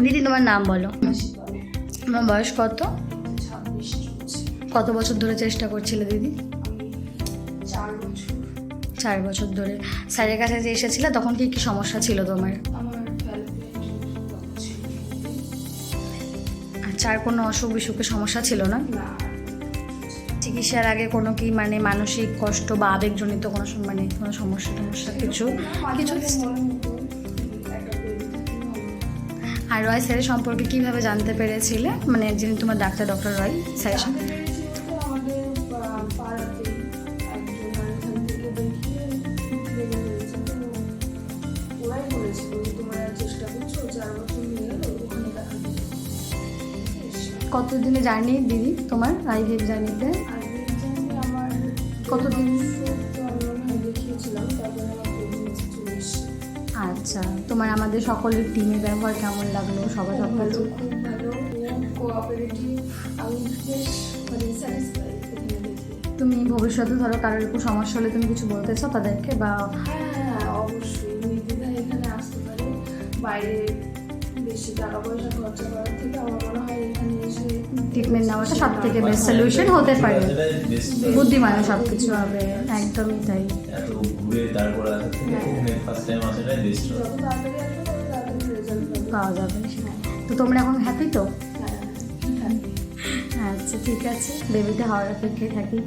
দিদি তোমার নাম বলো। তোমার বয়স কত? 26 চলছে। কত বছর ধরে চেষ্টা করছিলে দিদি? 4 বছর। 4 বছর ধরে। স্যারের কাছে যে এসেছিলে তখন কি কি সমস্যা ছিল তোমার? আমার ফ্যালোপিয়ান ছিল। আচ্ছা, আর কোনো অসুখ বিসুখের সমস্যা ছিল না? না। চিকিৎসার আগে কোনো কি মানে মানসিক কষ্ট বা আবেগজনিত কোনো মানে কোনো সমস্যা টমস্যা কিছু কিছু? আর রয় স্যারের সম্পর্কে কীভাবে জানতে পেরেছিলে, মানে যিনি তোমার ডাক্তার, ডক্টর রয় স্যারের সাথে? আমাদের পাড়াতে একজন এখান থেকে দেখিয়ে লেগে রয়েছে, তো ওরাই বলেছিল তোমরা চেষ্টা করছো, 4 বছর নিয়ে গেলো ওখানে দেখা দিল। কতদিনে জার্নি দিদি তোমার আইভিএফ জার্নিতে? আমার কতদিন? আমি দেখিয়েছিলাম, তারপরে আমার প্রেগনেন্সি চলে এসেছে। আচ্ছা, তোমার আমাদের সকলের টিমের ব্যবহার কেমন লাগলো? সবাই সব কাজ খুব ভালো, কোঅপারেটিভ, আমি বেশ মানে স্যাটিসফাইড এখানে দেখি। তুমি ভবিষ্যতে ধরো কারোর একটু সমস্যা হলে তুমি কিছু বলতে চাও তাদেরকে বা? হ্যাঁ, অবশ্যই নির্দ্বিধায় এখানে আসতে পারে। বাইরে বেশি টাকা পয়সা খরচা করার থেকে আমার মনে হয় এখানে এসে ট্রিটমেন্ট নেওয়াটা সব থেকে বেস্ট সলিউশন হতে পারে। বুদ্ধিমানে সব কিছু হবে, একদমই তাই। এত ঘুরে তারপর আসার থেকে এখানে ফার্স্ট টাইম আসাটাই বেস্ট। যত তাড়াতাড়ি আসবে তত তাড়াতাড়ি রেজাল্ট পাওয়া যাবে। তো তোমরা এখন হ্যাপি তো? হ্যাঁ। আচ্ছা ঠিক আছে, বেবিটা হওয়ার অপেক্ষায় থাকি।